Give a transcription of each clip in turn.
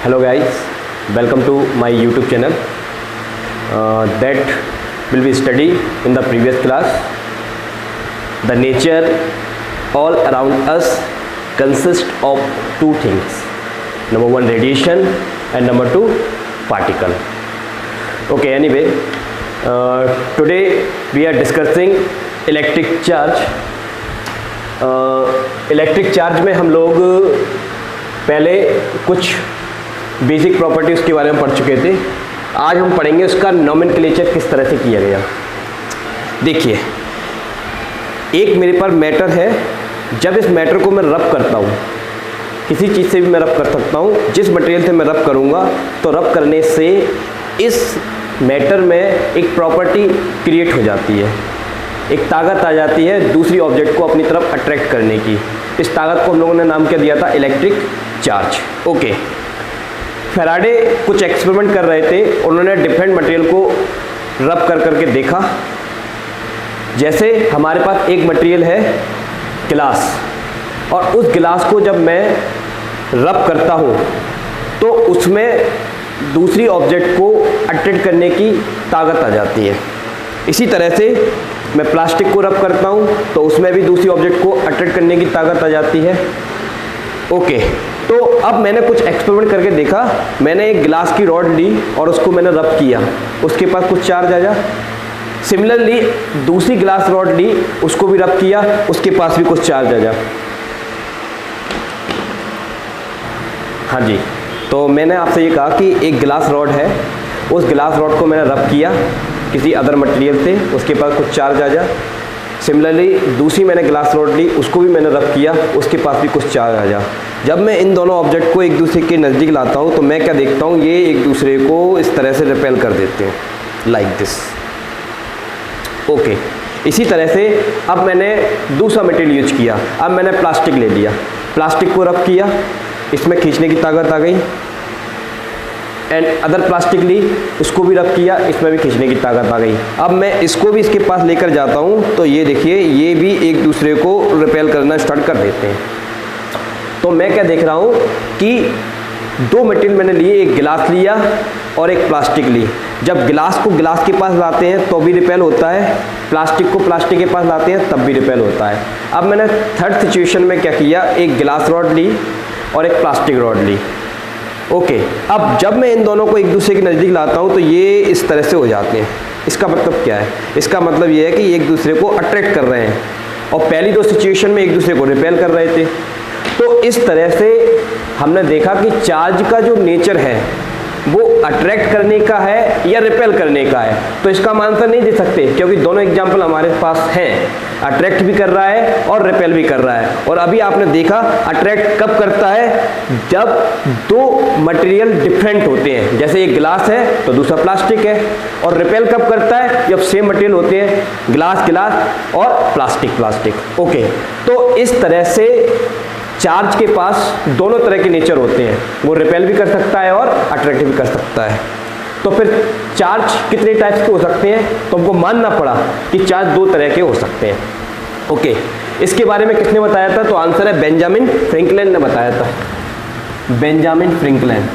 Hello guys, welcome to my YouTube channel. That will be study in the previous class. The nature all around us consists of two things. Number one, radiation, and number two, particle. Okay, anyway, today we are discussing electric charge. Electric charge में हम लोग पहले कुछ basic property उसके बारे में पढ़ चुके थे. आज हम पढ़ेंगे उसका नोमेनक्लेचर किस तरह से किया गया. देखिए, एक मेरे पास मैटर है. जब इस मैटर को मैं रब करता हूँ, किसी चीज़ से भी मैं रब कर सकता हूँ. जिस मटेरियल से मैं रब करूँगा तो रब करने से इस मैटर में एक प्रॉपर्टी क्रिएट हो जाती है, एक ताकत आ जाती है दूसरी ऑब्जेक्ट को अपनी तरफ अट्रैक्ट करने की. इस ताकत को हम लोगों ने नाम क्या दिया था? Electric charge. ओके, फैराडे कुछ एक्सपेरिमेंट कर रहे थे. उन्होंने डिफरेंट मटेरियल को रब कर करके देखा. जैसे हमारे पास एक मटेरियल है गिलास, और उस गिलास को जब मैं रब करता हूँ तो उसमें दूसरी ऑब्जेक्ट को अट्रैक्ट करने की ताकत आ जाती है. इसी तरह से मैं प्लास्टिक को रब करता हूँ तो उसमें भी दूसरी ऑब्जेक्ट को अट्रैक्ट करने की ताकत आ जाती है. ओके, तो अब मैंने कुछ एक्सपेरिमेंट करके देखा. मैंने एक गिलास की रॉड ली और उसको मैंने रब किया, उसके पास कुछ चार्ज आया. सिमिलरली दूसरी गिलास रॉड ली, उसको भी रब किया, उसके पास भी कुछ चार्ज आया. हाँ जी, तो मैंने आपसे ये कहा कि एक गिलास रॉड है, उस गिलास रॉड को मैंने रब किया किसी अदर मटेरियल से, उसके पास कुछ चार्ज आ जा. सिमिलरली दूसरी मैंने ग्लास रॉड ली, उसको भी मैंने रब किया, उसके पास भी कुछ चार्ज आ जा. जब मैं इन दोनों ऑब्जेक्ट को एक दूसरे के नज़दीक लाता हूँ तो मैं क्या देखता हूँ? ये एक दूसरे को इस तरह से रिपेल कर देते हैं, लाइक दिस. ओके, इसी तरह से अब मैंने दूसरा मटेरियल यूज किया. अब मैंने प्लास्टिक ले लिया, प्लास्टिक को रब किया, इसमें खींचने की ताकत आ गई. एंड अदर प्लास्टिक ली, उसको भी रब किया, इसमें भी खींचने की ताकत आ गई. अब मैं इसको भी इसके पास लेकर जाता हूँ तो ये देखिए, ये भी एक दूसरे को रिपेल करना स्टार्ट कर देते हैं. तो मैं क्या देख रहा हूँ कि दो मटेरियल मैंने लिए, एक गिलास लिया और एक प्लास्टिक ली. जब गिलास को गिलास के पास लाते हैं तो भी रिपेल होता है, प्लास्टिक को प्लास्टिक के पास लाते हैं तब भी रिपेल होता है. अब मैंने थर्ड सिचुएशन में क्या किया? एक गिलास रॉड ली और एक प्लास्टिक रॉड ली. ओके, अब जब मैं इन दोनों को एक दूसरे के नज़दीक लाता हूँ तो ये इस तरह से हो जाते हैं. इसका मतलब क्या है? इसका मतलब ये है कि एक दूसरे को अट्रैक्ट कर रहे हैं, और पहली दो सिचुएशन में एक दूसरे को रिपेल कर रहे थे. तो इस तरह से हमने देखा कि चार्ज का जो नेचर है वो अट्रैक्ट करने का है या रिपेल करने का है. तो इसका हम आंसर नहीं दे सकते क्योंकि दोनों एग्जाम्पल हमारे पास हैं. अट्रैक्ट भी कर रहा है और रिपेल भी कर रहा है. और अभी आपने देखा अट्रैक्ट कब करता है? जब दो मटेरियल डिफरेंट होते हैं. जैसे एक गिलास है तो दूसरा प्लास्टिक है. और रिपेल कब करता है? जब सेम मटेरियल होते हैं, गिलास गिलास और प्लास्टिक प्लास्टिक. ओके, तो इस तरह से चार्ज के पास दोनों तरह के नेचर होते हैं. वो रिपेल भी कर सकता है और अट्रैक्ट भी कर सकता है. तो फिर चार्ज कितने टाइप्स के हो सकते हैं? तो हमको मानना पड़ा कि चार्ज दो तरह के हो सकते हैं. ओके, इसके बारे में किसने बताया था? तो आंसर है बेंजामिन फ्रैंकलिन ने बताया था. Benjamin Franklin.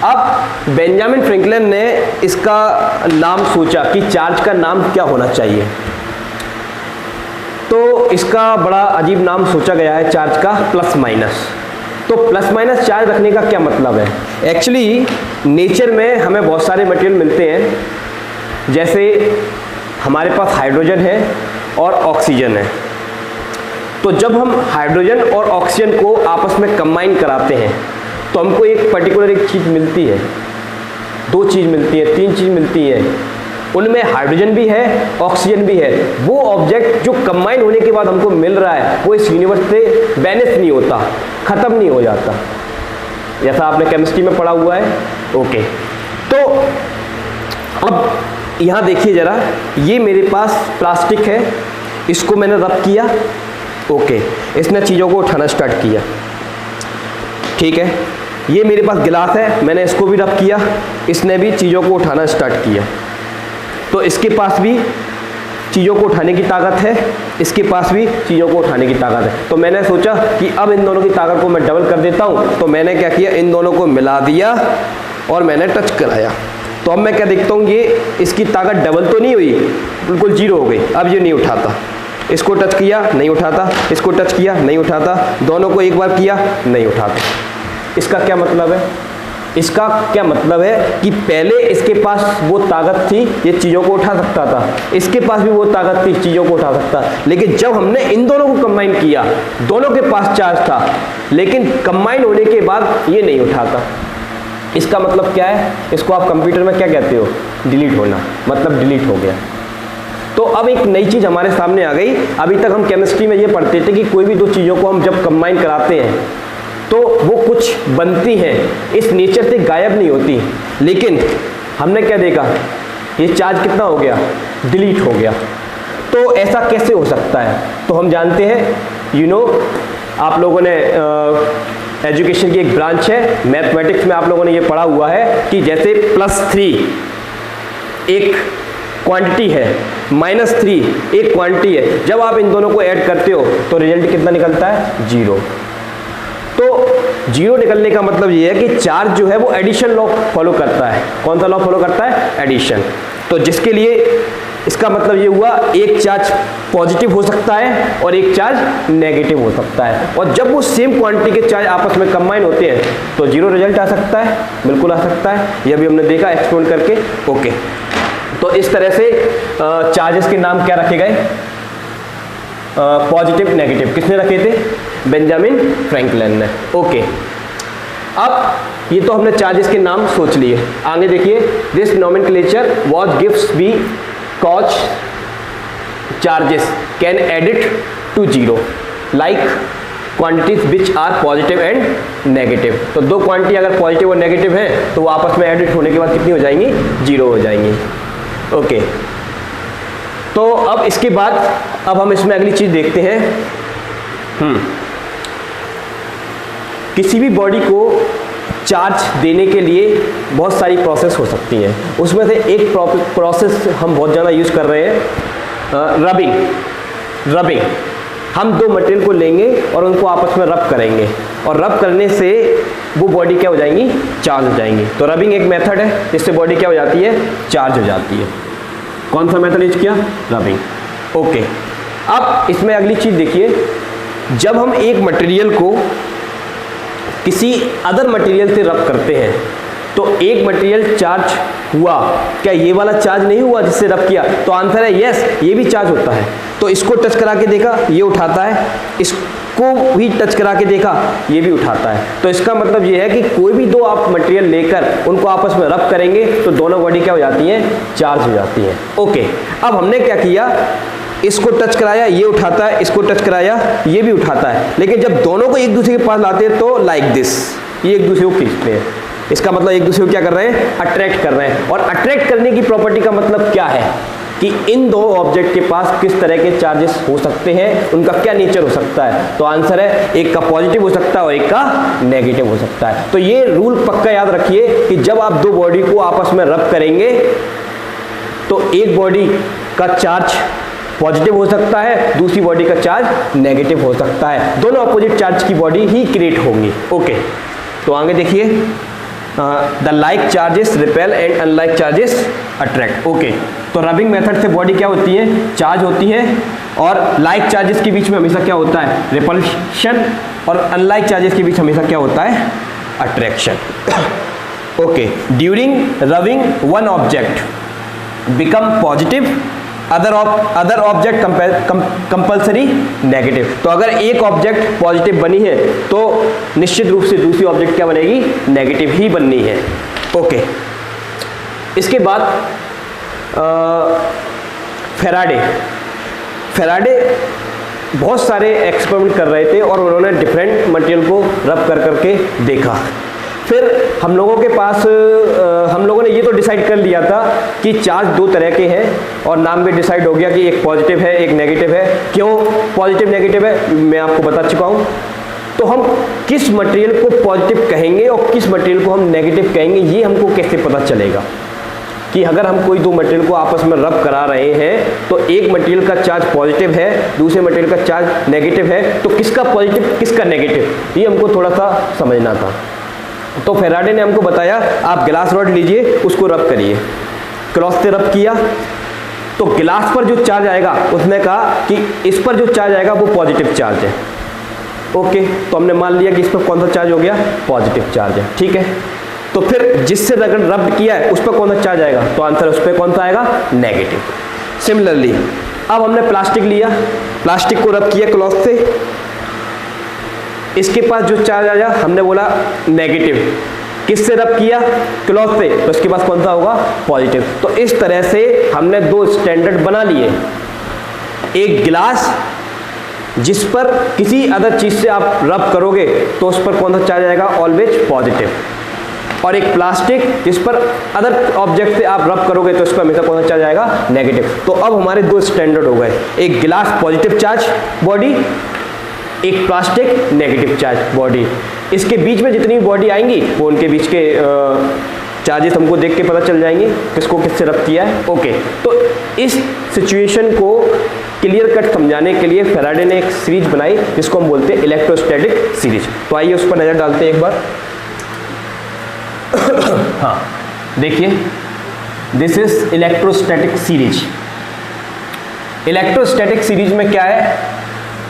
अब बेंजामिन फ्रैंकलिन ने इसका नाम सोचा कि चार्ज का नाम क्या होना चाहिए. तो इसका बड़ा अजीब नाम सोचा गया है चार्ज का, प्लस माइनस. तो प्लस माइनस चार्ज रखने का क्या मतलब है? एक्चुअली नेचर में हमें बहुत सारे मटेरियल मिलते हैं. जैसे हमारे पास हाइड्रोजन है और ऑक्सीजन है. तो जब हम हाइड्रोजन और ऑक्सीजन को आपस में कंबाइन कराते हैं तो हमको एक पर्टिकुलर एक चीज़ मिलती है, दो चीज़ मिलती है, तीन चीज़ मिलती है. उनमें हाइड्रोजन भी है, ऑक्सीजन भी है. वो ऑब्जेक्ट जो कंबाइन होने के बाद हमको मिल रहा है वो इस यूनिवर्स से वैनिश नहीं होता, ख़त्म नहीं हो जाता, जैसा आपने केमिस्ट्री में पढ़ा हुआ है. ओके, तो अब यहाँ देखिए ज़रा, ये मेरे पास प्लास्टिक है, इसको मैंने रब किया. ओके, इसने चीज़ों को उठाना स्टार्ट किया. ठीक है, ये मेरे पास गिलास है, मैंने इसको भी रब किया, इसने भी चीज़ों को उठाना स्टार्ट किया. तो इसके पास भी चीज़ों को उठाने की ताकत है, इसके पास भी चीज़ों को उठाने की ताकत है। तो मैंने सोचा कि अब इन दोनों की ताकत को मैं डबल कर देता हूँ। तो मैंने क्या किया, इन दोनों को मिला दिया और मैंने टच कराया। तो अब मैं क्या देखता हूँ, ये इसकी ताकत डबल तो नहीं हुई, बिल्कुल जीरो हो गई। अब ये नहीं उठाता। इसको टच किया नहीं उठाता, इसको टच किया नहीं उठाता, दोनों को एक बार किया नहीं उठाता। इसका क्या मतलब है? इसका क्या मतलब है कि पहले इसके पास वो ताकत थी, ये चीज़ों को उठा सकता था, इसके पास भी वो ताकत थी, चीज़ों को उठा सकता, लेकिन जब हमने इन दोनों को कंबाइन किया, दोनों के पास चार्ज था, लेकिन कंबाइन होने के बाद ये नहीं उठाता। इसका मतलब क्या है? इसको आप कंप्यूटर में क्या कहते हो? डिलीट होना, मतलब डिलीट हो गया। तो अब एक नई चीज़ हमारे सामने आ गई। अभी तक हम केमिस्ट्री में ये पढ़ते थे कि कोई भी दो चीज़ों को हम जब कंबाइन कराते हैं तो वो कुछ बनती हैं, इस नेचर से गायब नहीं होती। लेकिन हमने क्या देखा, ये चार्ज कितना हो गया? डिलीट हो गया। तो ऐसा कैसे हो सकता है? तो हम जानते हैं, आप लोगों ने एजुकेशन की एक ब्रांच है, मैथमेटिक्स में आप लोगों ने ये पढ़ा हुआ है कि जैसे +3 एक क्वांटिटी है, -3 एक क्वांटिटी है, जब आप इन दोनों को ऐड करते हो तो रिजल्ट कितना निकलता है? 0। तो 0 निकलने का मतलब ये है कि चार्ज जो है वो एडिशन लॉ फॉलो करता है। कौन सा लॉ फॉलो करता है? एडिशन। तो जिसके लिए इसका मतलब ये हुआ, एक चार्ज पॉजिटिव हो सकता है और एक चार्ज नेगेटिव हो सकता है, और जब वो सेम क्वांटिटी के चार्ज आपस में कंबाइन होते हैं तो 0 रिजल्ट आ सकता है, बिल्कुल आ सकता है। ये भी हमने देखा एक्सप्लेन करके। ओके, तो इस तरह से चार्जेस के नाम क्या रखे गए? Positive negative. किसने रखे थे? बेंजामिन फ्रैंकलिन ने। ओके, अब ये तो हमने चार्जेस के नाम सोच लिए। आगे देखिए, this nomenclature was gives because charges can edit to 0 like quantities which are positive and negative. तो दो क्वांटिटी अगर पॉजिटिव और नेगेटिव है तो वो आपस में एडिट होने के बाद कितनी हो जाएंगी? 0 हो जाएंगी। ओके, तो अब इसके बाद अब हम इसमें अगली चीज देखते हैं। किसी भी बॉडी को चार्ज देने के लिए बहुत सारी प्रोसेस हो सकती हैं। उसमें से एक प्रोसेस हम बहुत ज़्यादा यूज़ कर रहे हैं, रबिंग। हम दो मटेरियल को लेंगे और उनको आपस में रब करेंगे, और रब करने से वो बॉडी क्या हो जाएंगी? चार्ज हो जाएंगी। तो रबिंग एक मेथड है जिससे बॉडी क्या हो जाती है? चार्ज हो जाती है। कौन सा मेथड यूज किया? रबिंग। ओके, अब इसमें अगली चीज़ देखिए, जब हम एक मटेरियल को किसी अदर मटेरियल से रब करते हैं तो एक मटेरियल चार्ज हुआ, क्या ये वाला चार्ज नहीं हुआ जिससे रब किया? तो आंसर है यस, ये भी चार्ज होता है। तो इसको टच करा के देखा, ये उठाता है, इसको भी टच करा के देखा, ये भी उठाता है। तो इसका मतलब ये है कि कोई भी दो आप मटेरियल लेकर उनको आपस में रब करेंगे तो दोनों बॉडी क्या हो जाती हैं? चार्ज हो जाती हैं। ओके, अब हमने क्या किया, इसको टच कराया, ये उठाता है, इसको टच कराया, ये भी उठाता है, लेकिन जब दोनों को एक दूसरे के पास लाते हैं तो लाइक दिस, ये एक दूसरे को खींचते हैं। इसका मतलब एक दूसरे को क्या कर रहे हैं? अट्रैक्ट कर रहे हैं। और अट्रैक्ट करने की प्रॉपर्टी का मतलब क्या है कि इन दो ऑब्जेक्ट के पास किस तरह के चार्जेस हो सकते हैं, उनका क्या नेचर हो सकता है। तो आंसर है एक का पॉजिटिव हो सकता है और एक का नेगेटिव हो सकता है। तो ये रूल पक्का याद रखिए कि जब आप दो बॉडी को आपस में रब करेंगे तो एक बॉडी का चार्ज पॉजिटिव हो सकता है, दूसरी बॉडी का चार्ज नेगेटिव हो सकता है। दोनों अपोजिट चार्ज की बॉडी ही क्रिएट होंगी। ओके, तो आगे देखिए, the like charges repel and unlike charges attract. Okay, तो रबिंग मेथड से बॉडी क्या होती है? चार्ज होती है, और लाइक चार्जेस के बीच में हमेशा क्या होता है? रिपल्शन, और अनलाइक चार्जेस के बीच हमेशा क्या होता है? Attraction. Okay, during rubbing one object become positive, other object compulsory negative. तो अगर एक ऑब्जेक्ट पॉजिटिव बनी है तो निश्चित रूप से दूसरी ऑब्जेक्ट क्या बनेगी? नेगेटिव ही बननी है। ओके, इसके बाद फेराडे बहुत सारे एक्सपेरिमेंट कर रहे थे और उन्होंने डिफरेंट मटेरियल को रब कर करके देखा। फिर हम लोगों ने ये तो डिसाइड कर लिया था कि चार्ज दो तरह के हैं, और नाम भी डिसाइड हो गया कि एक पॉजिटिव है एक नेगेटिव है। क्यों पॉजिटिव नेगेटिव है मैं आपको बता चुका हूँ। तो हम किस मटेरियल को पॉजिटिव कहेंगे और किस मटेरियल को हम नेगेटिव कहेंगे, ये हमको कैसे पता चलेगा? कि अगर हम कोई दो मटेरियल को आपस में रब करा रहे हैं तो एक मटेरियल का चार्ज पॉजिटिव है, दूसरे मटेरियल का चार्ज नेगेटिव है, तो किसका पॉजिटिव किसका नेगेटिव, ये हमको थोड़ा सा समझना था। तो फैराडे ने हमको बताया आप ग्लास रॉड लीजिए, उसको रब करिए। क्रॉस से रब किया तो गिलास पर जो चार्ज आएगा, उसने कहा कि इस पर जो चार्ज आएगा वो पॉजिटिव चार्ज है। ओके, तो हमने मान लिया कि इस पर कौन सा चार्ज हो गया, पॉजिटिव चार्ज है। ठीक है, तो फिर जिससे अगर रब किया है उस पर कौन सा चार्ज आएगा, तो आंसर उस पर कौन सा आएगा, नेगेटिव। सिमिलरली अब हमने प्लास्टिक लिया, प्लास्टिक को रब किया क्लॉथ से, इसके पास जो चार्ज आया हमने बोला नेगेटिव, किससे रब किया, क्लॉथ से, तो इसके पास कौन सा होगा, पॉजिटिव। तो इस तरह से हमने दो स्टैंडर्ड बना लिए, एक गिलास जिस पर किसी अदर चीज से आप रब करोगे तो उस पर कौन सा चार्ज आएगा, ऑलवेज पॉजिटिव, और एक प्लास्टिक जिस पर अदर ऑब्जेक्ट से आप रब करोगे तो इस पर हमेशा कौन सा चार्ज आएगा, नेगेटिव। तो अब हमारे दो स्टैंडर्ड हो गए, एक गिलास पॉजिटिव चार्ज बॉडी, एक प्लास्टिक नेगेटिव चार्ज बॉडी। इसके बीच में जितनी बॉडी आएंगी वो उनके बीच के चार्जेस हमको देख के पता चल जाएंगे किसको किससे रब किया है। ओके, तो इस सिचुएशन को क्लियर कट समझाने के लिए फैराडे ने एक सीरीज बनाई जिसको हम बोलते हैं इलेक्ट्रोस्टैटिक सीरीज। तो आइए उस पर नजर डालते हैं एक बार। हाँ देखिए, this is electrostatic series. Electrostatic series में क्या है,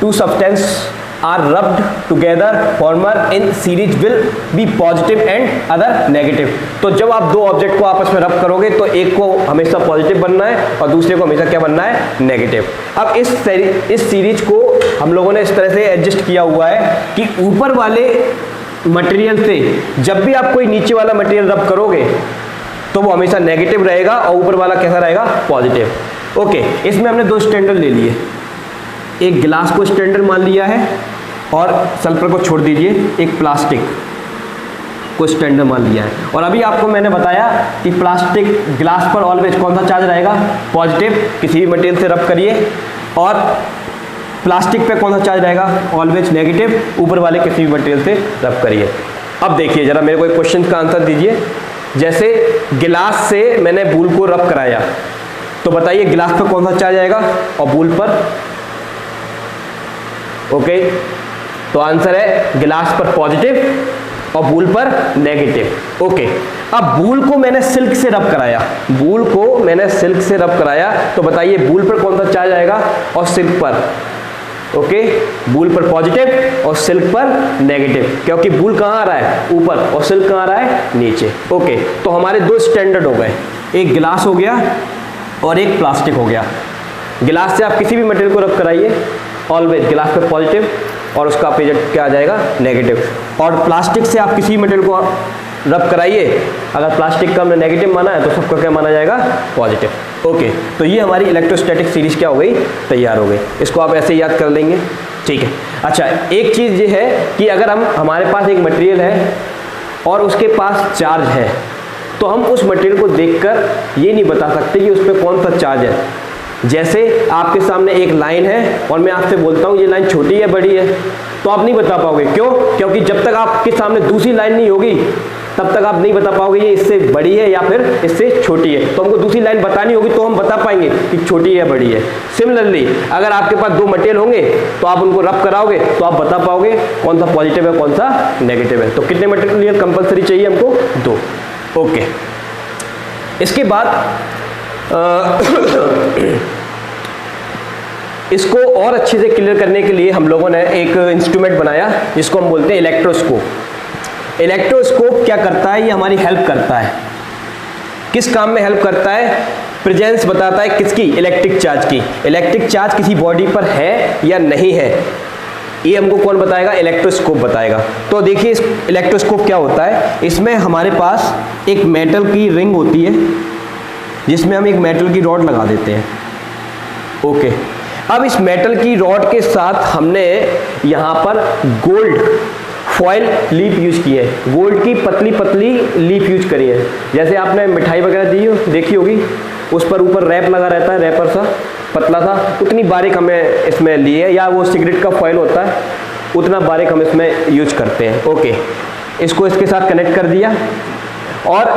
two substance are rubbed together, former in series will be positive and other negative. तो जब आप दो ऑब्जेक्ट को आपस में रब करोगे तो एक को हमेशा पॉजिटिव बनना है और दूसरे को हमेशा क्या बनना है, नेगेटिव। अब इस सीरीज को हम लोगों ने इस तरह से एडजस्ट किया हुआ है कि ऊपर वाले मटेरियल से जब भी आप कोई नीचे वाला मटेरियल रब करोगे तो वो हमेशा नेगेटिव रहेगा और ऊपर वाला कैसा रहेगा, पॉजिटिव। ओके, इसमें हमने दो स्टैंडर्ड ले लिए, एक गिलास को स्टैंडर्ड मान लिया है और सल्फर को छोड़ दीजिए, एक प्लास्टिक को स्टैंडर्ड मान लिया है। और अभी आपको मैंने बताया कि प्लास्टिक गिलास पर ऑलवेज कौन सा चार्ज रहेगा, पॉजिटिव, किसी भी मटेरियल से रब करिए, और प्लास्टिक पे कौन सा चार्ज रहेगा, ऑलवेज नेगेटिव, ऊपर वाले किसी भी मटेरियल से रब करिए। अब देखिए जरा, मेरे को एक क्वेश्चन का आंसर दीजिए। जैसे गिलास से मैंने बूल को रब कराया, तो बताइए गिलास पर कौन सा चार्ज आएगा और बूल पर, ओके, तो आंसर है गिलास पर पॉजिटिव और बूल पर नेगेटिव। ओके, अब बूल को मैंने सिल्क से रब कराया, बूल को मैंने सिल्क से रब कराया, तो बताइए बूल पर कौन सा चार्ज आएगा और सिल्क पर, ओके, बूल पर पॉजिटिव और सिल्क पर नेगेटिव, क्योंकि बूल कहाँ आ रहा है, ऊपर, और सिल्क कहाँ आ रहा है, नीचे। ओके, तो हमारे दो स्टैंडर्ड हो गए, एक गिलास हो गया और एक प्लास्टिक हो गया। गिलास से आप किसी भी मटेरियल को रब कराइए, ऑलवेज गिलास पर पॉजिटिव और उसका अपोजिट क्या आ जाएगा, नेगेटिव। और प्लास्टिक से आप किसी मटेरियल को रब कराइए, अगर प्लास्टिक का हमने नेगेटिव माना है तो सबका क्या माना जाएगा, पॉजिटिव। ओके, तो ये हमारी इलेक्ट्रोस्टैटिक सीरीज क्या हो गई, तैयार हो गई। इसको आप ऐसे याद कर लेंगे, ठीक है। अच्छा, एक चीज़ ये है कि अगर हमारे पास एक मटेरियल है और उसके पास चार्ज है, तो हम उस मटेरियल को देखकर ये नहीं बता सकते कि उस पर कौन सा चार्ज है। जैसे आपके सामने एक लाइन है और मैं आपसे बोलता हूँ ये लाइन छोटी है बड़ी है, तो आप नहीं बता पाओगे, क्यों, क्योंकि जब तक आपके सामने दूसरी लाइन नहीं होगी तब तक आप नहीं बता पाओगे ये इससे बड़ी है या फिर इससे छोटी है। तो हमको दूसरी लाइन बतानी होगी तो हम बता पाएंगे कि छोटी है या बड़ी है। सिमिलरली अगर आपके पास दो मटेरियल होंगे तो आप उनको रब कराओगे तो आप बता पाओगे कौन सा पॉजिटिव है कौन सा नेगेटिव है। तो कितने मटेरियल कंपलसरी चाहिए हमको, दो। ओके, इसके बाद इसको और अच्छे से क्लियर करने के लिए हम लोगों ने एक इंस्ट्रूमेंट बनाया जिसको हम बोलते हैं इलेक्ट्रोस्कोप। इलेक्ट्रोस्कोप क्या करता है, ये हमारी हेल्प करता है। किस काम में हेल्प करता है, प्रेजेंस बताता है किसकी, इलेक्ट्रिक चार्ज की। इलेक्ट्रिक चार्ज किसी बॉडी पर है या नहीं है, ये हमको कौन बताएगा, इलेक्ट्रोस्कोप बताएगा। तो देखिए इस इलेक्ट्रोस्कोप क्या होता है, इसमें हमारे पास एक मेटल की रिंग होती है जिसमें हम एक मेटल की रॉड लगा देते हैं। ओके, अब इस मेटल की रॉड के साथ हमने यहाँ पर गोल्ड फॉयल लीफ यूज की है, गोल्ड की पतली पतली लीफ यूज करी है। जैसे आपने मिठाई वगैरह देखी होगी, उस पर ऊपर रैप लगा रहता है, रैपर सा पतला सा, उतनी बारीक हमें इसमें ली है, या वो सिगरेट का फॉयल होता है उतना बारीक हम इसमें यूज करते हैं। ओके, इसको इसके साथ कनेक्ट कर दिया और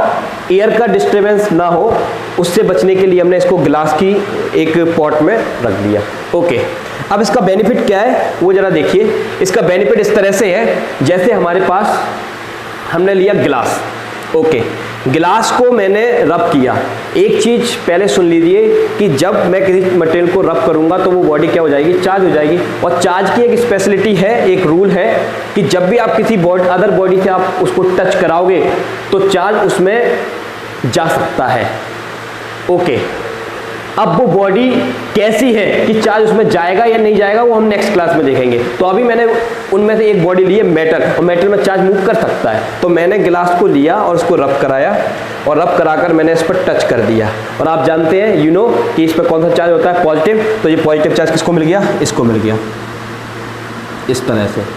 एयर का डिस्टर्बेंस ना हो, उससे बचने के लिए हमने इसको ग्लास की एक पॉट में रख दिया। ओके, अब इसका बेनिफिट क्या है वो जरा देखिए। इसका बेनिफिट इस तरह से है, जैसे हमारे पास हमने लिया गिलास। ओके, गिलास को मैंने रब किया। एक चीज पहले सुन लीजिए कि जब मैं किसी मटेरियल को रब करूंगा तो वो बॉडी क्या हो जाएगी, चार्ज हो जाएगी। और चार्ज की एक स्पेशलिटी है, एक रूल है कि जब भी आप किसी अदर बॉडी से आप उसको टच कराओगे तो चार्ज उसमें जा सकता है। ओके, अब वो बॉडी कैसी है कि चार्ज उसमें जाएगा या नहीं जाएगा वो हम नेक्स्ट क्लास में देखेंगे। तो अभी मैंने उनमें से एक बॉडी ली है मेटल, और मेटल में चार्ज मूव कर सकता है। तो मैंने गिलास को लिया और उसको रब कराया, और रब कराकर मैंने इस पर टच कर दिया। और आप जानते हैं कि इस पर कौन सा चार्ज होता है, पॉजिटिव। तो ये पॉजिटिव चार्ज किसको मिल गया, इसको मिल गया, इस तरह से।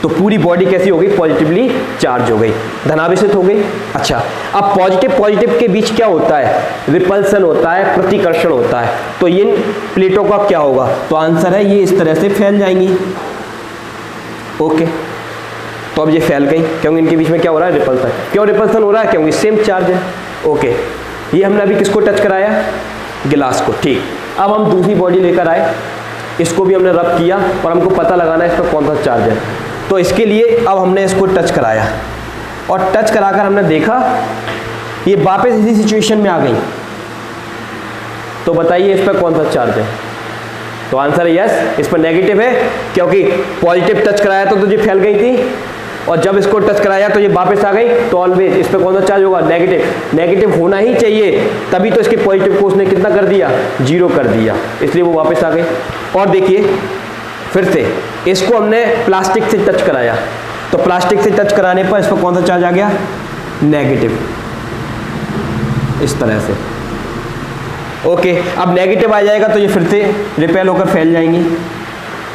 तो पूरी बॉडी कैसी हो गई, पॉजिटिवली चार्ज हो गई, धनावेशित हो गई। अच्छा, अब पॉजिटिव के बीच क्या होता है, रिपल्सन होता है, प्रतिकर्षण होता है। तो इन प्लेटों का क्या होगा, तो आंसर है ये इस तरह से फैल जाएंगी। ओके, तो अब ये फैल गई क्योंकि इनके बीच में क्या हो रहा है, रिपल्सन। क्यों रिपल्सन हो रहा है, क्योंकि सेम चार्ज है। ओके, ये हमने अभी किसको टच कराया, गिलास को। ठीक, अब हम दूसरी बॉडी लेकर आए, इसको भी हमने रब किया और हमको पता लगाना है इस पर कौन सा चार्ज है। तो इसके लिए अब हमने इसको टच कराया, और टच कराकर हमने देखा ये वापस इसी सिचुएशन में आ गई। तो बताइए इस पर कौन सा चार्ज है, तो आंसर है यस, इस पर नेगेटिव है, क्योंकि पॉजिटिव टच कराया तो ये फैल गई थी, और जब इसको टच कराया तो ये वापस आ गई। तो ऑलवेज इस पर कौन सा चार्ज होगा, नेगेटिव। नेगेटिव होना ही चाहिए, तभी तो इसके पॉजिटिव को उसने कितना कर दिया, 0 कर दिया, इसलिए वो वापस आ गई। और देखिए फिर से इसको हमने प्लास्टिक से टच कराया, तो प्लास्टिक से टच कराने पर इस पर कौन सा चार्ज आ गया, नेगेटिव, इस तरह से। ओके, अब नेगेटिव आ जाएगा तो ये फिर से रिपेल होकर फैल जाएंगी।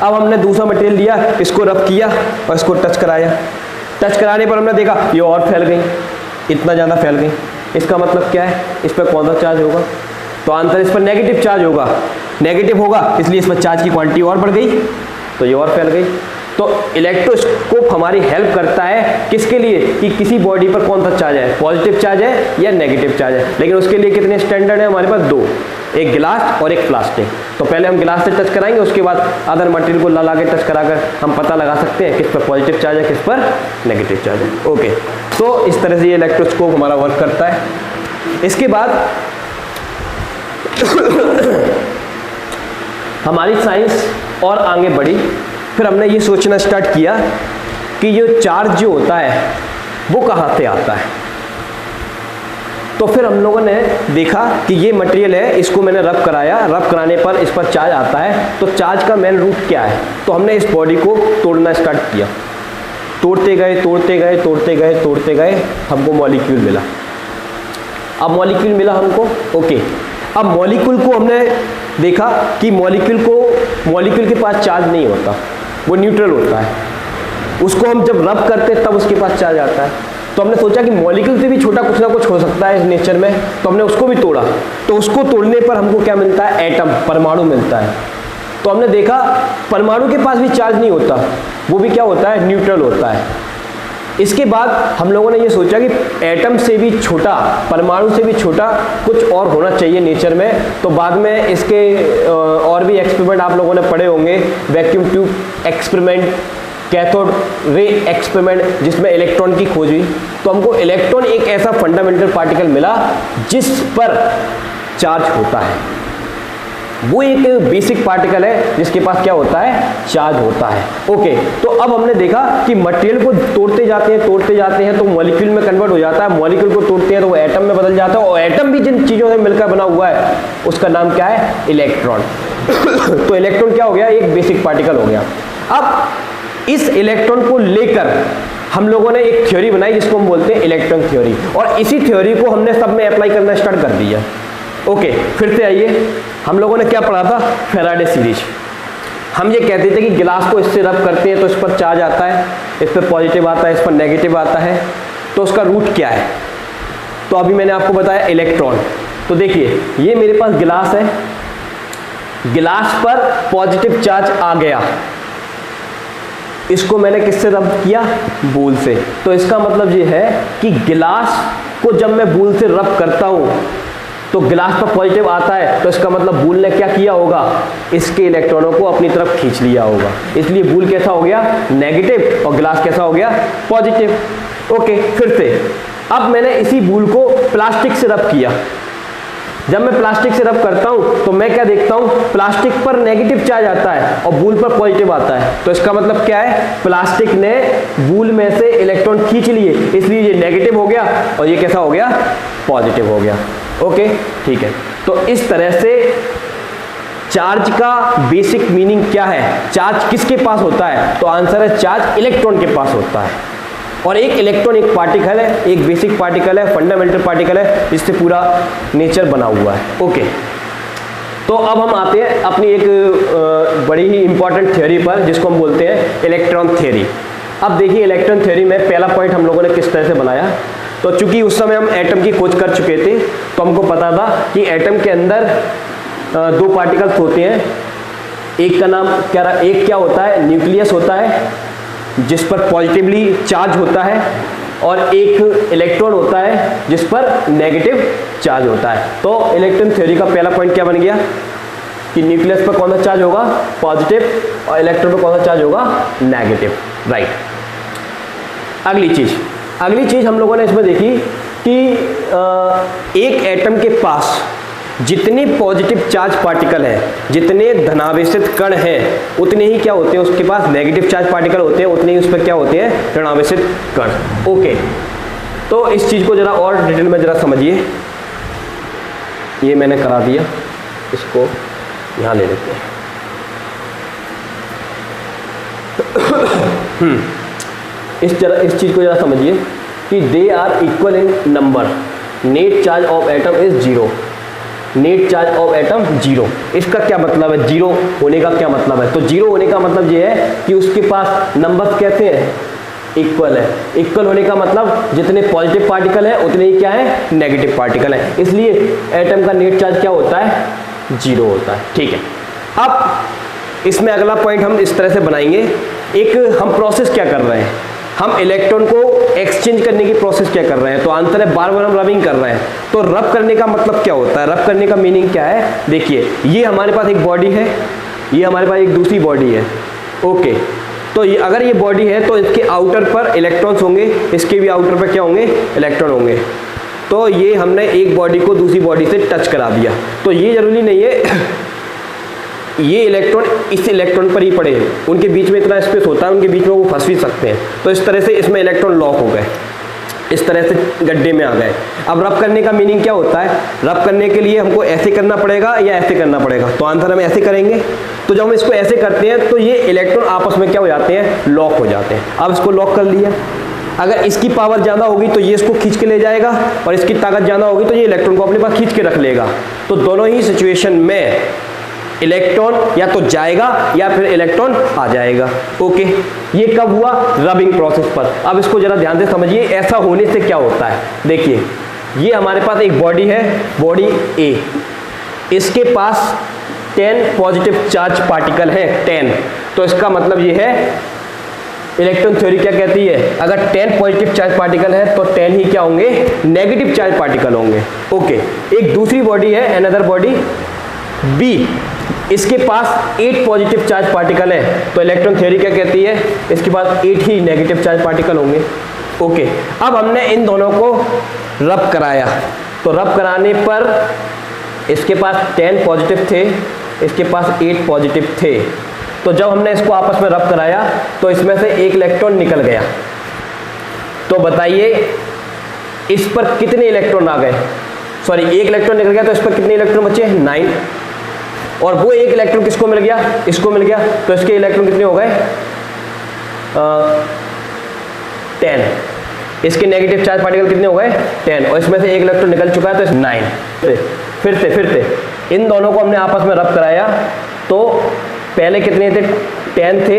अब हमने दूसरा मटेरियल लिया, इसको रब किया और इसको टच कराया। टच कराने पर हमने देखा ये और फैल गई, इतना ज़्यादा फैल गई। इसका मतलब क्या है, इस पर कौन सा चार्ज होगा, तो आंसर इस पर नेगेटिव चार्ज होगा। नेगेटिव होगा इसलिए इस पर चार्ज की क्वांटिटी और बढ़ गई, तो ये और फैल गई। तो इलेक्ट्रोस्कोप हमारी हेल्प करता है किसके लिए, कि किसी बॉडी पर कौन सा चार्ज है, पॉजिटिव चार्ज है या नेगेटिव चार्ज है। लेकिन उसके लिए कितने स्टैंडर्ड है हमारे पास, 2, एक गिलास और एक प्लास्टिक। तो पहले हम गिलास से टच कराएंगे, उसके बाद अदर मटेरियल को ला के टच कराकर हम पता लगा सकते हैं किस पर पॉजिटिव चार्ज है, किस पर नेगेटिव चार्ज है। ओके, तो इस तरह से ये इलेक्ट्रोस्कोप हमारा वर्क करता है। इसके बाद हमारी साइंस और आगे बढ़ी, फिर हमने ये सोचना स्टार्ट किया कि ये चार्ज जो होता है वो कहाँ से आता है। तो फिर हम लोगों ने देखा कि ये मटेरियल है, इसको मैंने रब कराया, रब कराने पर इस पर चार्ज आता है। तो चार्ज का मेन रूट क्या है, तो हमने इस बॉडी को तोड़ना स्टार्ट किया। तोड़ते गए तोड़ते गए तोड़ते गए तोड़ते गए, हमको मॉलिक्यूल मिला। अब मॉलिक्यूल मिला हमको, ओके। अब मॉलिक्यूल को हमने देखा कि मॉलिक्यूल के पास चार्ज नहीं होता, वो न्यूट्रल होता है। उसको हम जब रब करते हैं तब उसके पास चार्ज आता है। तो हमने सोचा कि मॉलिक्यूल से भी छोटा कुछ ना कुछ हो सकता है इस नेचर में, तो हमने उसको भी तोड़ा। तो उसको तोड़ने पर हमको क्या मिलता है, एटम, परमाणु मिलता है। तो हमने देखा परमाणु के पास भी चार्ज नहीं होता, वो भी क्या होता है, न्यूट्रल होता है। इसके बाद हम लोगों ने ये सोचा कि एटम से भी छोटा, परमाणु से भी छोटा कुछ और होना चाहिए नेचर में। तो बाद में इसके और भी एक्सपेरिमेंट आप लोगों ने पढ़े होंगे, vacuum tube experiment, cathode ray experiment, जिसमें इलेक्ट्रॉन की खोज हुई। तो हमको इलेक्ट्रॉन एक ऐसा फंडामेंटल पार्टिकल मिला जिस पर चार्ज होता है। वो एक बेसिक पार्टिकल है जिसके पास क्या होता है, चार्ज होता है। ओके, तो अब हमने देखा कि मटेरियल को तोड़ते जाते हैं तो मॉलिक्यूल में कन्वर्ट हो जाता है, मॉलिक्यूल को तोड़ते हैं तो वो एटम में बदल जाता है, और एटम भी जिन चीज़ों से मिलकर बना हुआ है उसका नाम क्या है, इलेक्ट्रॉन। तो इलेक्ट्रॉन क्या हो गया, एक बेसिक पार्टिकल हो गया। अब इस इलेक्ट्रॉन को लेकर हम लोगों ने एक थ्योरी बनाई जिसको हम बोलते हैं इलेक्ट्रॉन थ्योरी, और इसी थ्योरी को हमने सब में अप्लाई करना स्टार्ट कर दिया। ओके, फिर से आइए, हम लोगों ने क्या पढ़ा था, फैराडे सीरीज। हम ये कहते थे कि गिलास को इससे रब करते हैं तो इस पर चार्ज आता है, इस पर पॉजिटिव आता है, इस पर नेगेटिव आता है। तो उसका रूट क्या है, तो अभी मैंने आपको बताया इलेक्ट्रॉन। तो देखिए ये मेरे पास गिलास है, गिलास पर पॉजिटिव चार्ज आ गया, इसको मैंने किससे रब किया? बूल से। तो इसका मतलब ये है कि गिलास को जब मैं बूल से रब करता हूं तो गिलास पर पॉजिटिव आता है, तो इसका मतलब बूल ने क्या किया होगा? इसके इलेक्ट्रॉनों को अपनी तरफ खींच लिया होगा, इसलिए बूल कैसा हो गया? नेगेटिव, और गिलास कैसा हो गया? पॉजिटिव। ओके, फिर से अब मैंने इसी बूल को प्लास्टिक से रब किया। जब मैं प्लास्टिक से रब करता हूं तो मैं क्या देखता हूं? प्लास्टिक पर नेगेटिव चार्ज आता है और बूल पर पॉजिटिव आता है। तो इसका मतलब क्या है? प्लास्टिक ने बूल में से इलेक्ट्रॉन खींच लिए, इसलिए ये नेगेटिव हो गया और ये कैसा हो गया? पॉजिटिव हो गया। ओके, ठीक है। तो इस तरह से चार्ज का बेसिक मीनिंग क्या है? चार्ज किसके पास होता है? तो आंसर है चार्ज इलेक्ट्रॉन के पास होता है। और एक इलेक्ट्रॉन एक पार्टिकल है, एक बेसिक पार्टिकल है, फंडामेंटल पार्टिकल है, जिससे पूरा नेचर बना हुआ है। ओके, तो अब हम आते हैं अपनी एक बड़ी ही इंपॉर्टेंट थ्योरी पर, जिसको हम बोलते हैं इलेक्ट्रॉन थ्योरी। अब देखिए, इलेक्ट्रॉन थ्योरी में पहला पॉइंट हम लोगों ने किस तरह से बनाया। तो चूंकि उस समय हम एटम की खोज कर चुके थे, तो हमको पता था कि एटम के अंदर दो पार्टिकल्स होते हैं। एक का नाम एक क्या होता है? न्यूक्लियस होता है, जिस पर पॉजिटिवली चार्ज होता है, और एक इलेक्ट्रॉन होता है जिस पर नेगेटिव चार्ज होता है। तो इलेक्ट्रॉन थ्योरी का पहला पॉइंट क्या बन गया कि न्यूक्लियस पर कौन सा चार्ज होगा? पॉजिटिव, और इलेक्ट्रॉन पर कौन सा चार्ज होगा? नेगेटिव। राइट। अगली चीज हम लोगों ने इसमें देखी कि एक एटम के पास जितने पॉजिटिव चार्ज पार्टिकल हैं, जितने धनावेशित कण हैं, उतने ही क्या होते हैं? उसके पास नेगेटिव चार्ज पार्टिकल होते हैं, उतने ही उस पर क्या होते हैं? ऋणावेशित कण। ओके, तो इस चीज को जरा और डिटेल में जरा समझिए। ये मैंने करा दिया, इसको यहां ले लेते हैं। इस चीज को जरा समझिए कि they are equal in number, net charge of atom is 0। Net charge of atom 0। इसका क्या मतलब है? 0 होने का क्या मतलब है? तो 0 होने का मतलब ये है कि उसके पास नंबर कैसे हैं? इक्वल है। इक्वल होने का मतलब जितने पॉजिटिव पार्टिकल है उतने ही क्या है? नेगेटिव पार्टिकल है। इसलिए एटम का नेट चार्ज क्या होता है? 0 होता है। ठीक है। अब इसमें अगला पॉइंट हम इस तरह से बनाएंगे। एक हम प्रोसेस क्या कर रहे हैं? हम इलेक्ट्रॉन को एक्सचेंज करने की प्रोसेस क्या कर रहे हैं? तो आंसर है बार बार हम रबिंग कर रहे हैं। तो रब करने का मतलब क्या होता है? रब करने का मीनिंग क्या है? देखिए, ये हमारे पास एक बॉडी है, ये हमारे पास एक दूसरी बॉडी है। ओके, तो अगर ये बॉडी है तो इसके आउटर पर इलेक्ट्रॉन्स होंगे, इसके भी आउटर पर क्या होंगे? इलेक्ट्रॉन होंगे। तो ये हमने एक बॉडी को दूसरी बॉडी से टच करा दिया। तो ये जरूरी नहीं है ये इलेक्ट्रॉन इस इलेक्ट्रॉन पर ही पड़े, उनके बीच में इतना स्पेस होता है, उनके बीच में वो फंस भी सकते हैं। तो इस तरह से इसमें इलेक्ट्रॉन लॉक हो गए, इस तरह से गड्ढे में आ गए। अब रब करने का मीनिंग क्या होता है? रब करने के लिए हमको ऐसे करना पड़ेगा या ऐसे करना पड़ेगा? तो आंसर हम ऐसे करेंगे। तो जब हम इसको ऐसे करते हैं तो ये इलेक्ट्रॉन आपस में क्या हो जाते हैं? लॉक हो जाते हैं। अब इसको लॉक कर लिया। अगर इसकी पावर ज़्यादा होगी तो ये इसको खींच के ले जाएगा, और इसकी ताकत ज़्यादा होगी तो ये इलेक्ट्रॉन को अपने पास खींच के रख लेगा। तो दोनों ही सिचुएशन में इलेक्ट्रॉन या तो जाएगा या फिर इलेक्ट्रॉन आ जाएगा। ओके, ये कब हुआ? रबिंग प्रोसेस पर। अब इसको जरा ध्यान से समझिए, ऐसा होने से क्या होता है। देखिए, ये हमारे पास एक बॉडी है, बॉडी ए, इसके पास 10 पॉजिटिव चार्ज पार्टिकल है, 10। तो इसका मतलब ये है, इलेक्ट्रॉन थ्योरी क्या कहती है? अगर 10 पॉजिटिव चार्ज पार्टिकल है तो 10 ही क्या होंगे? नेगेटिव चार्ज पार्टिकल होंगे। ओके, एक दूसरी बॉडी है, अनदर बॉडी बी, इसके पास 8 पॉजिटिव चार्ज पार्टिकल है। तो इलेक्ट्रॉन थ्योरी क्या कहती है? इसके पास 8 ही नेगेटिव चार्ज पार्टिकल होंगे। ओके, अब हमने इन दोनों को रब कराया। तो रब कराने पर इसके पास 10 पॉजिटिव थे, इसके पास 8 पॉजिटिव थे। तो जब हमने इसको आपस में रब कराया तो इसमें से एक इलेक्ट्रॉन निकल गया। तो बताइए इस पर कितने इलेक्ट्रॉन आ गए? सॉरी, एक इलेक्ट्रॉन निकल गया तो इस पर कितने इलेक्ट्रॉन बचे? 9। और वो एक इलेक्ट्रॉन किसको मिल गया? इसको मिल गया। तो इसके इलेक्ट्रॉन कितने हो गए? 10। इसके नेगेटिव चार्ज पार्टिकल कितने हो गए? 10। और इसमें से एक इलेक्ट्रॉन निकल चुका है तो 9। फिर से इन दोनों को हमने आपस में रब कराया। तो पहले कितने थे? 10 थे,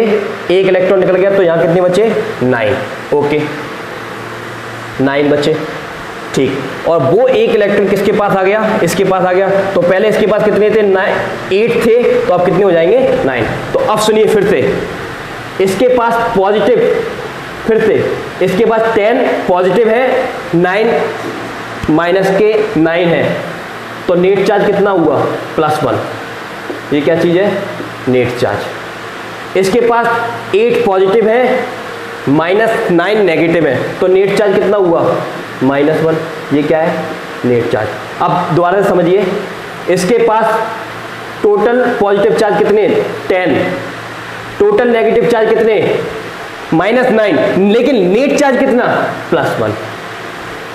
एक इलेक्ट्रॉन निकल गया तो यहाँ कितने बचे? 9। ओके, 9 बचे। ठीक, और वो एक इलेक्ट्रॉन किसके पास आ गया? इसके पास आ गया। तो पहले इसके पास कितने थे? 8 थे, तो अब कितने हो जाएंगे? 9। तो अब सुनिए फिर से, इसके पास पॉजिटिव, फिर से इसके पास 10 पॉजिटिव है, 9 माइनस के 9 है, तो नेट चार्ज कितना हुआ? +1। ये क्या चीज़ है? Net charge. इसके पास 8 पॉजिटिव है, -9 नेगेटिव है, तो नेट चार्ज कितना हुआ? -1। ये क्या है? Net charge. अब दोबारा से समझिए, इसके पास टोटल पॉजिटिव चार्ज कितने? 10, टोटल नेगेटिव चार्ज कितने? -9, लेकिन नेट चार्ज कितना? +1।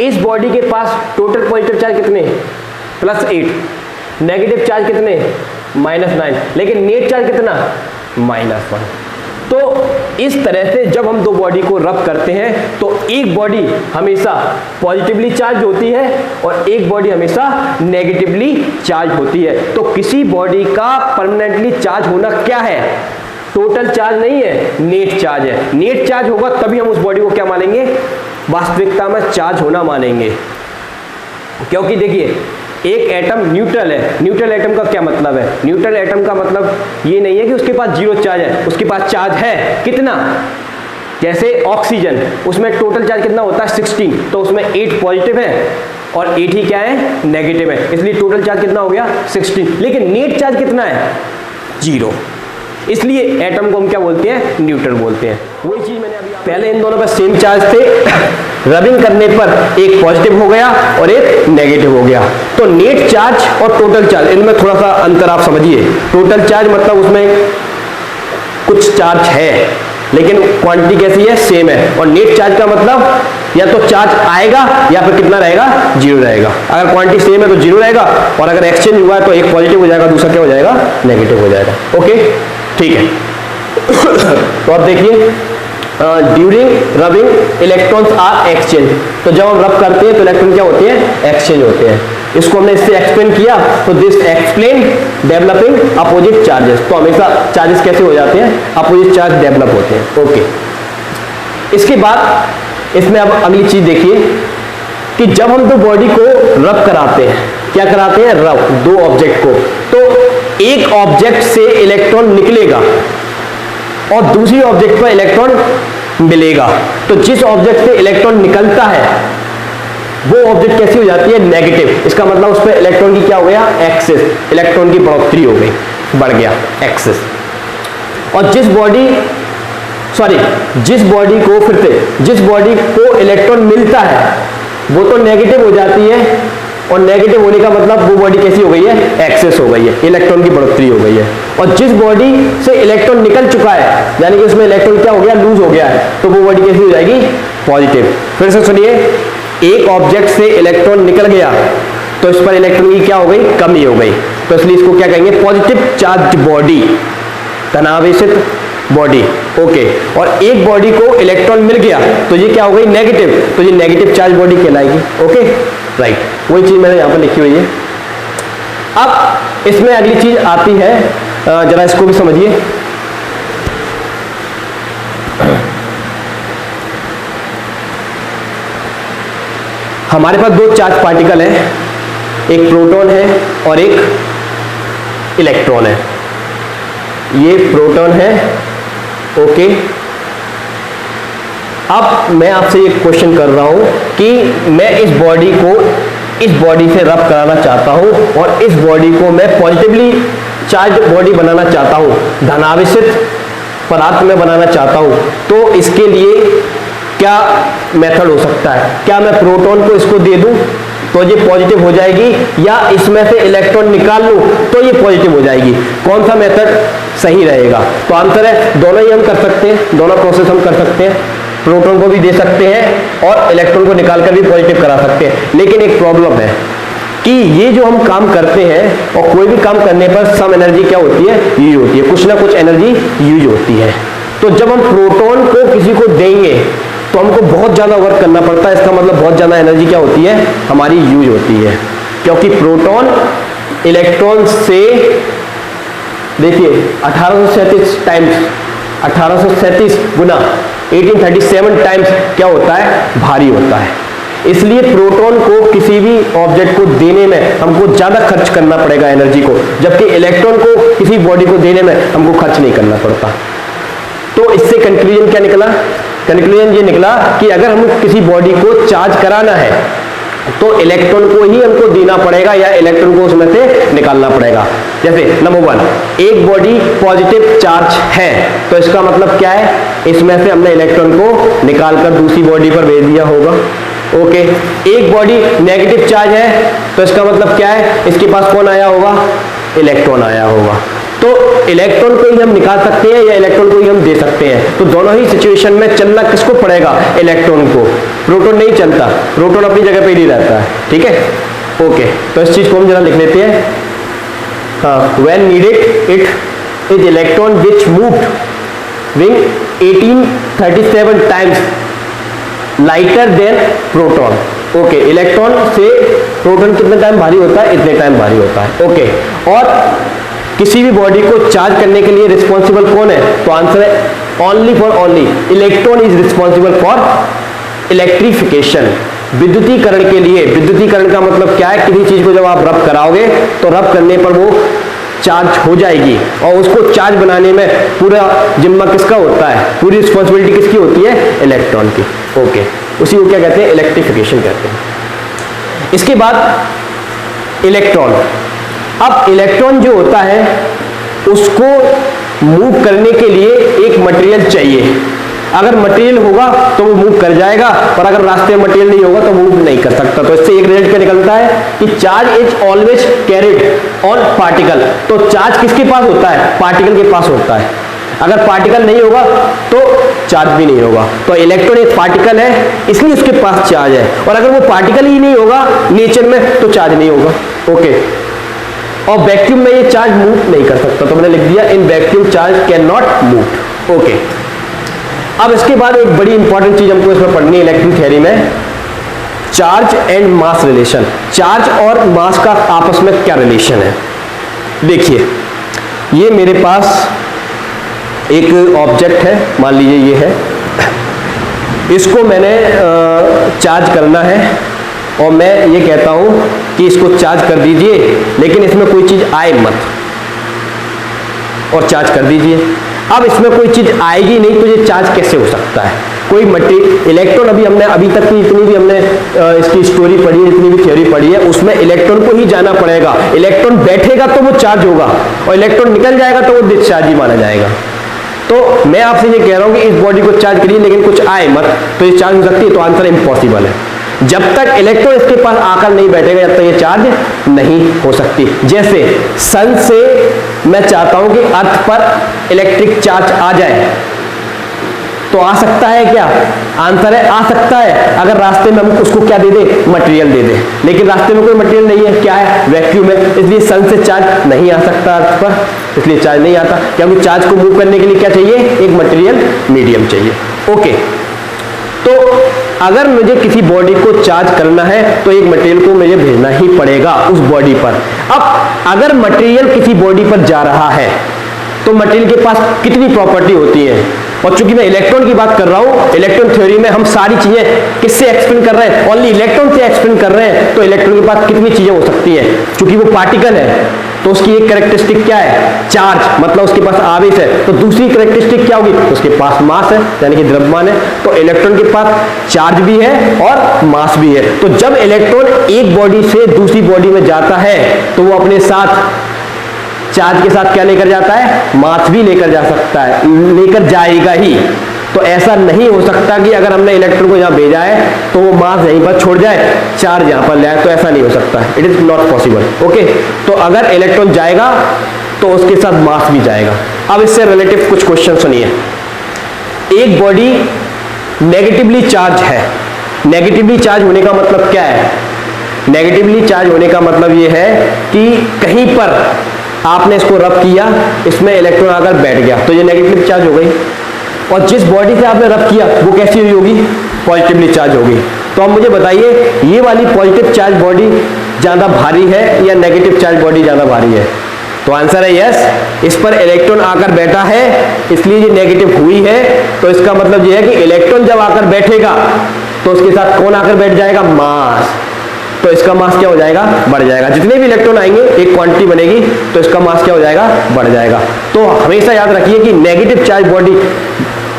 इस बॉडी के पास टोटल पॉजिटिव चार्ज कितने? +8, नेगेटिव चार्ज कितने? -9, लेकिन नेट चार्ज कितना? -1। तो इस तरह से जब हम दो बॉडी को रब करते हैं तो एक बॉडी हमेशा पॉजिटिवली चार्ज होती है और एक बॉडी हमेशा नेगेटिवली चार्ज होती है। तो किसी बॉडी का परमानेंटली चार्ज होना क्या है? टोटल चार्ज नहीं है, नेट चार्ज है। नेट चार्ज होगा तभी हम उस बॉडी को क्या मानेंगे? वास्तविकता में चार्ज होना मानेंगे। क्योंकि देखिए, एक एटम न्यूट्रल है। न्यूट्रल एटम का क्या मतलब है? न्यूट्रल एटम का मतलब ये नहीं है कि उसके पास 0 चार्ज है, उसके पास चार्ज है। कितना? जैसे ऑक्सीजन, उसमें टोटल चार्ज कितना होता है? 16, तो उसमें 8 पॉजिटिव है और 8 ही क्या है? नेगेटिव है, इसलिए टोटल चार्ज कितना हो गया? 16। लेकिन नेट चार्ज कितना है? 0। इसलिए एटम को हम क्या बोलते हैं? न्यूट्रल बोलते हैं। वही चीज मैंने अभी पहले इन दोनों पर सेम चार्ज थे, रबिंग करने पर एक पॉजिटिव हो गया और एक नेगेटिव हो गया। तो नेट चार्ज और टोटल चार्ज, इनमें थोड़ा सा अंतर आप समझिए। टोटल चार्ज मतलब उसमें कुछ चार्ज है लेकिन क्वांटिटी कैसी है? सेम है। और नेट चार्ज का मतलब या तो चार्ज आएगा या फिर कितना रहेगा? 0 रहेगा। अगर क्वांटिटी सेम है तो 0 रहेगा, और अगर एक्सचेंज हुआ है तो एक पॉजिटिव हो जाएगा, दूसरा क्या हो जाएगा? नेगेटिव हो जाएगा। ओके, ठीक है। तो अब देखिए, during rubbing electrons are exchange. तो जब हम रब करते हैं तो इलेक्ट्रॉन क्या होते हैं? एक्सचेंज होते हैं। इसको हमने इससे एक्सप्लेन किया, तो this explain developing opposite charges. तो हमेशा चार्जेस कैसे हो जाते हैं? अपोजिट चार्ज डेवलप होते हैं। ओके, इसके बाद इसमें अब अगली चीज देखिए कि जब हम दो बॉडी को रब कराते हैं, क्या कराते हैं? रब, दो ऑब्जेक्ट को, तो एक ऑब्जेक्ट से इलेक्ट्रॉन निकलेगा और दूसरी ऑब्जेक्ट पर इलेक्ट्रॉन मिलेगा। तो जिस ऑब्जेक्ट से इलेक्ट्रॉन निकलता है वो ऑब्जेक्ट कैसी हो जाती है? नेगेटिव। इसका मतलब उस पर इलेक्ट्रॉन की क्या हो गया? एक्सेस, इलेक्ट्रॉन की बढ़ोतरी हो गई, बढ़ गया एक्सेस। और जिस बॉडी को फिर से जिस बॉडी को इलेक्ट्रॉन मिलता है वो तो नेगेटिव हो जाती है, और नेगेटिव होने का मतलब वो बॉडी कैसी हो गई है? एक्सेस हो गई है, इलेक्ट्रॉन की बढ़ोतरी हो गई है। और जिस बॉडी से इलेक्ट्रॉन निकल चुका है, यानी कि उसमें इलेक्ट्रॉन क्या हो गया? लूज हो गया है, तो वो बॉडी कैसी हो जाएगी? पॉजिटिव। फिर से सुनिए, एक ऑब्जेक्ट से इलेक्ट्रॉन निकल गया तो इस पर इलेक्ट्रॉन की क्या हो गई? कमी हो गई, तो इसलिए इसको क्या कहेंगे? पॉजिटिव चार्ज बॉडी, धनावेशित बॉडी। ओके, और एक बॉडी को इलेक्ट्रॉन मिल गया तो ये क्या हो गई? नेगेटिव, तो ये नेगेटिव चार्ज बॉडी कहलाएगी। ओके, राइट, वही चीज मैंने यहां पर लिखी हुई है। अब इसमें अगली चीज आती है, जरा इसको भी समझिए। हमारे पास दो चार्ज पार्टिकल है, एक प्रोटॉन है और एक इलेक्ट्रॉन है। ये प्रोटॉन है। ओके, अब मैं आपसे एक क्वेश्चन कर रहा हूं कि मैं इस बॉडी को इस बॉडी से रब कराना चाहता हूं और इस बॉडी को मैं पॉजिटिवली चार्ज बॉडी बनाना चाहता हूं, धनावेशित पदार्थ में बनाना चाहता हूं। तो इसके लिए क्या मेथड हो सकता है? क्या मैं प्रोटॉन को इसको दे दूं तो ये पॉजिटिव हो जाएगी, या इसमें से इलेक्ट्रॉन निकाल लूं तो ये पॉजिटिव हो जाएगी? कौन सा मेथड सही रहेगा? तो आंसर है दोनों ही हम कर सकते हैं, दोनों प्रोसेस हम कर सकते हैं। प्रोटॉन को भी दे सकते हैं और इलेक्ट्रॉन को निकालकर भी पॉजिटिव करा सकते हैं। लेकिन एक प्रॉब्लम है कि ये जो हम काम करते हैं, और कोई भी काम करने पर सम एनर्जी क्या होती है? यूज होती है, कुछ ना कुछ एनर्जी यूज होती है। तो जब हम प्रोटॉन को किसी को देंगे तो हमको बहुत ज्यादा वर्क करना पड़ता है। इसका मतलब बहुत ज्यादा एनर्जी क्या होती है? हमारी यूज होती है, क्योंकि प्रोटॉन इलेक्ट्रॉन से, देखिए 1837 टाइम्स, 1837 गुना 1837 टाइम्स क्या होता है? भारी होता है। इसलिए प्रोटॉन को किसी भी ऑब्जेक्ट को देने में हमको ज्यादा खर्च करना पड़ेगा एनर्जी को, जबकि इलेक्ट्रॉन को किसी बॉडी को देने में हमको खर्च नहीं करना पड़ता। तो तो इससे कंक्लूजन क्या निकला? कंक्लूजन ये निकला कि अगर हम किसी बॉडी को चार्ज कराना है तो इलेक्ट्रॉन को ही हमको देना पड़ेगा या इलेक्ट्रॉन को उसमें से निकालना पड़ेगा। जैसे नंबर 1, एक बॉडी पॉजिटिव चार्ज है तो इसका मतलब क्या है, इसमें से हमने इलेक्ट्रॉन को निकालकर दूसरी बॉडी पर भेज दिया होगा। ओके, एक बॉडी नेगेटिव चार्ज है तो इसका मतलब क्या है, इसके पास कौन आया होगा, इलेक्ट्रॉन आया होगा। तो इलेक्ट्रॉन को ही हम निकाल सकते हैं या इलेक्ट्रॉन को ही हम दे सकते हैं। तो दोनों ही सिचुएशन में चलना किसको पड़ेगा, इलेक्ट्रॉन को। प्रोटॉन नहीं चलता, प्रोटॉन अपनी जगह पे ही रहता है। ठीक है, ओके, तो इस चीज को हम जरा लिख लेते हैं। हाँ, when needed it is electron which moved wing 1837 times lighter than proton. Okay, electron से प्रोटॉन कितने टाइम भारी होता है, इतने टाइम भारी होता है। ओके, और किसी भी बॉडी को चार्ज करने के लिए रिस्पॉन्सिबल कौन है, तो आंसर है only for only electron is responsible for electrification. विद्युतीकरण के लिए, विद्युतीकरण का मतलब क्या है, किसी चीज को जब आप रब कराओगे तो रब करने पर वो चार्ज हो जाएगी और उसको चार्ज बनाने में पूरा जिम्मा किसका होता है, पूरी रिस्पॉन्सिबिलिटी किसकी होती है, इलेक्ट्रॉन की। ओके, उसी को क्या कहते हैं, इलेक्ट्रिफिकेशन कहते हैं। इसके बाद इलेक्ट्रॉन, अब इलेक्ट्रॉन जो होता है उसको मूव करने के लिए एक मटेरियल चाहिए। अगर मटेरियल होगा तो वो मूव कर जाएगा, पर अगर रास्ते में मटेरियल नहीं होगा तो मूव नहीं कर सकता। तो इससे एक रिजल्ट क्या निकलता है कि charge is always carried on particle. तो चार्ज किसके पास होता है, पार्टिकल के पास होता है। अगर पार्टिकल नहीं होगा तो चार्ज भी नहीं होगा। तो इलेक्ट्रॉन एक पार्टिकल है इसलिए उसके पास चार्ज है, और अगर वो पार्टिकल ही नहीं होगा नेचर में तो चार्ज नहीं होगा। ओके, और वैक्यूम में ये चार्ज मूव नहीं कर सकता, तो मैंने लिख दिया in vacuum charge can not move. Okay, अब इसके बाद एक बड़ी इंपॉर्टेंट चीज हमको इसमें पढ़नी है इलेक्ट्रिक थ्योरी में, charge and mass relation. Charge और मास का आपस में क्या रिलेशन है। देखिए, ये मेरे पास एक ऑब्जेक्ट है, मान लीजिए ये है, इसको मैंने चार्ज करना है और मैं ये कहता हूं कि इसको चार्ज कर दीजिए, लेकिन इसमें कोई चीज आए मत, और चार्ज कर दीजिए। अब इसमें कोई चीज आएगी नहीं तो ये चार्ज कैसे हो सकता है। कोई मटेरियल, इलेक्ट्रॉन, अभी तक की जितनी भी हमने इसकी स्टोरी पढ़ी है, जितनी भी थ्योरी पढ़ी है, उसमें इलेक्ट्रॉन को ही जाना पड़ेगा। इलेक्ट्रॉन बैठेगा तो वो चार्ज होगा और इलेक्ट्रॉन निकल जाएगा तो वो डिस्चार्ज ही माना जाएगा। तो मैं आपसे ये कह रहा हूं कि इस बॉडी को चार्ज करिए लेकिन कुछ आए मत, तो ये चार्ज हो सकती है, तो आंसर इम्पॉसिबल है। जब तक इलेक्ट्रॉन इसके पास आकर नहीं बैठेगा जब तक ये चार्ज नहीं हो सकती। जैसे सन से मैं चाहता हूं कि अर्थ पर इलेक्ट्रिक चार्ज आ जाए, तो आ सकता है क्या, आंसर है आ सकता है, अगर रास्ते में हम उसको क्या दे दे, मटेरियल दे दे। लेकिन रास्ते में कोई मटेरियल नहीं है, क्या है, वैक्यूम है, इसलिए सन से चार्ज नहीं आ सकता अर्थ पर, इसलिए चार्ज नहीं आता। क्योंकि चार्ज को मूव करने के लिए क्या चाहिए, एक मटेरियल मीडियम चाहिए। ओके, तो अगर मुझे किसी बॉडी को चार्ज करना है तो एक मटेरियल को मुझे भेजना ही पड़ेगा उस बॉडी पर। अब अगर मटेरियल किसी बॉडी पर जा रहा है तो मटेरियल के पास कितनी प्रॉपर्टी होती है, और चूंकि मैं इलेक्ट्रॉन की बात कर रहा हूं, इलेक्ट्रॉन थ्योरी में हम सारी चीजें किससे एक्सप्लेन कर रहे हैं, ओनली इलेक्ट्रॉन से एक्सप्लेन कर रहे हैं। तो इलेक्ट्रॉन के पास कितनी चीजें हो सकती है, चूंकि वो पार्टिकल है तो उसकी एक कैरेक्टरिस्टिक क्या है, चार्ज, मतलब उसके पास आवेश है। तो दूसरी कैरेक्टरिस्टिक क्या होगी, उसके पास मास है, यानी कि द्रव्यमान है। तो इलेक्ट्रॉन के पास चार्ज भी है और मास भी है। तो जब इलेक्ट्रॉन एक बॉडी से दूसरी बॉडी में जाता है तो वो अपने साथ चार्ज के साथ क्या लेकर जाता है, मास भी लेकर जा सकता है, लेकर जाएगा ही। तो ऐसा नहीं हो सकता कि अगर हमने इलेक्ट्रॉन को यहां भेजा है तो वो मास यहीं पर छोड़ जाए, चार्ज यहां पर ले आए, तो ऐसा नहीं हो सकता, it is not possible. Okay, तो अगर इलेक्ट्रॉन जाएगा तो उसके साथ मास भी जाएगा। अब इससे रिलेटिव कुछ क्वेश्चन सुनिए। एक बॉडी नेगेटिवली चार्ज है, नेगेटिवली चार्ज होने का मतलब क्या है, नेगेटिवली चार्ज होने का मतलब ये है कि कहीं पर आपने इसको रब किया, इसमें इलेक्ट्रॉन आकर बैठ गया तो ये नेगेटिव चार्ज हो गई, और जिस बॉडी से आपने रब किया वो कैसी हुई होगी, पॉजिटिवली चार्ज होगी। तो अब मुझे बताइए ये वाली पॉजिटिव चार्ज बॉडी ज्यादा भारी है या नेगेटिव चार्ज बॉडी ज्यादा भारी है, तो आंसर है यस, इस पर इलेक्ट्रॉन आकर बैठा है इसलिए ये नेगेटिव हुई है। तो इसका मतलब ये है कि इलेक्ट्रॉन जब आकर बैठेगा तो उसके साथ कौन आकर बैठ जाएगा, मास। तो इसका मास क्या हो जाएगा, बढ़ जाएगा। जितने भी इलेक्ट्रॉन आएंगे एक क्वांटिटी बनेगी तो इसका मास क्या हो जाएगा, बढ़ जाएगा। तो हमेशा याद रखिए कि नेगेटिव चार्ज बॉडी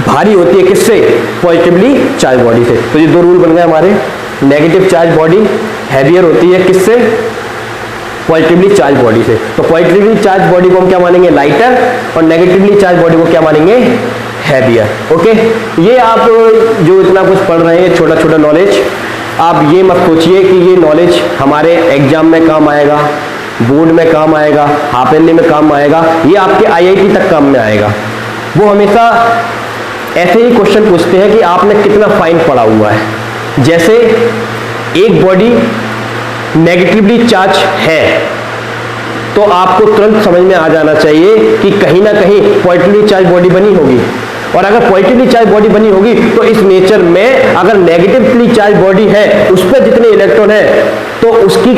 भारी होती है किससे? पॉजिटिवली चार्ज बॉडी से। तो ये दो रूल बन गए हमारे। नेगेटिव चार्ज बॉडी हैवियर होती है किससे? पॉजिटिवली चार्ज बॉडी से। तो पॉजिटिवली चार्ज बॉडी को हम क्या मानेंगे? लाइटर, और नेगेटिवली चार्ज बॉडी को क्या मानेंगे? हैवियर। ओके, ये आप जो इतना कुछ पढ़ रहे हैं छोटा छोटा नॉलेज, आप ये मत सोचिए कि ये नॉलेज हमारे एग्जाम में काम आएगा, बोर्ड में काम आएगा, हाफ एनडी में काम आएगा, ये आपके आईआईटी तक काम में आएगा। वो हमेशा ऐसे ही क्वेश्चन पूछते हैं कि आपने कितना फाइन पढ़ा हुआ है। जैसे एक बॉडी नेगेटिवली चार्ज है तो आपको तुरंत समझ में आ जाना चाहिए कि कहीं ना कहीं पॉजिटिवली चार्ज बॉडी बनी होगी, और अगर पॉजिटिवली चार्ज बॉडी बनी होगी तो इस नेचर में अगर नेगेटिवली चार्ज बॉडी है उस पर जितने इलेक्ट्रॉन है तो उसकी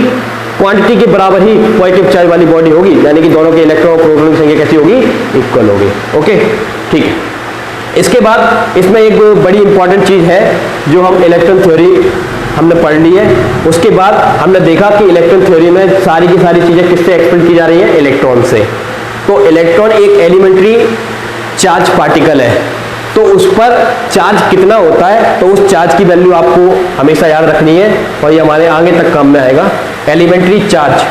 क्वांटिटी के बराबर ही पॉजिटिव चार्ज वाली बॉडी होगी, यानी कि दोनों के इलेक्ट्रॉन और प्रोटॉन की संख्या कैसी होगी? इक्वल होगी। ओके, ठीक है। इसके बाद इसमें एक बड़ी इंपॉर्टेंट चीज है जो हम इलेक्ट्रॉन थ्योरी हमने पढ़ ली है। उसके बाद हमने देखा कि इलेक्ट्रॉन थ्योरी में सारी की सारी चीजें किससे एक्सप्लेन की जा रही है? इलेक्ट्रॉन से। तो इलेक्ट्रॉन एक एलिमेंट्री चार्ज पार्टिकल है, तो उस पर चार्ज कितना होता है, तो उस चार्ज की वैल्यू आपको हमेशा याद रखनी है, और ये हमारे आगे तक काम में आएगा। एलिमेंट्री चार्ज,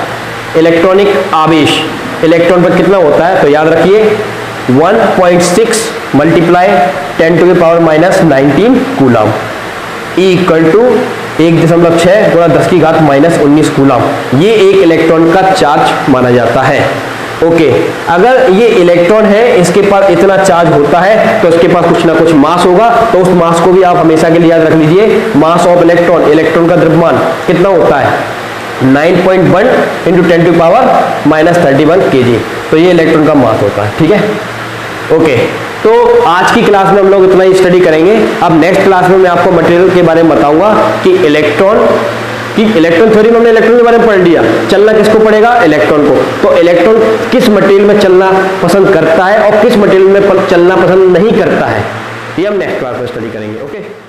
इलेक्ट्रॉनिक आवेश इलेक्ट्रॉन पर कितना होता है, तो याद रखिए 1.6 multiply 10⁻⁻19 coulomb, E equal to 1.6 गुणा 10⁻−19 कूलम। ये एक इलेक्ट्रॉन का चार्ज माना जाता है। ओके, अगर ये इलेक्ट्रॉन है, इसके पास इतना चार्ज होता है तो इसके पास कुछ ना कुछ मास होगा, तो उस मास को भी आप हमेशा के लिए याद रख लीजिए। मास ऑफ इलेक्ट्रॉन, इलेक्ट्रॉन का द्रव्यमान कितना होता है? 9.1 × 10⁻−31 kg। तो ये इलेक्ट्रॉन का मास होता है। ठीक है, ओके। तो आज की क्लास में हम लोग इतना ही स्टडी करेंगे। अब नेक्स्ट क्लास में मैं आपको मटेरियल के बारे में बताऊंगा कि इलेक्ट्रॉन थ्योरी में हमने इलेक्ट्रॉन के बारे में पढ़ लिया, चलना किसको पड़ेगा? इलेक्ट्रॉन को। तो इलेक्ट्रॉन किस मटेरियल में चलना पसंद करता है और किस मटेरियल में चलना पसंद नहीं करता है, ये हम नेक्स्ट क्लास में स्टडी करेंगे। ओके।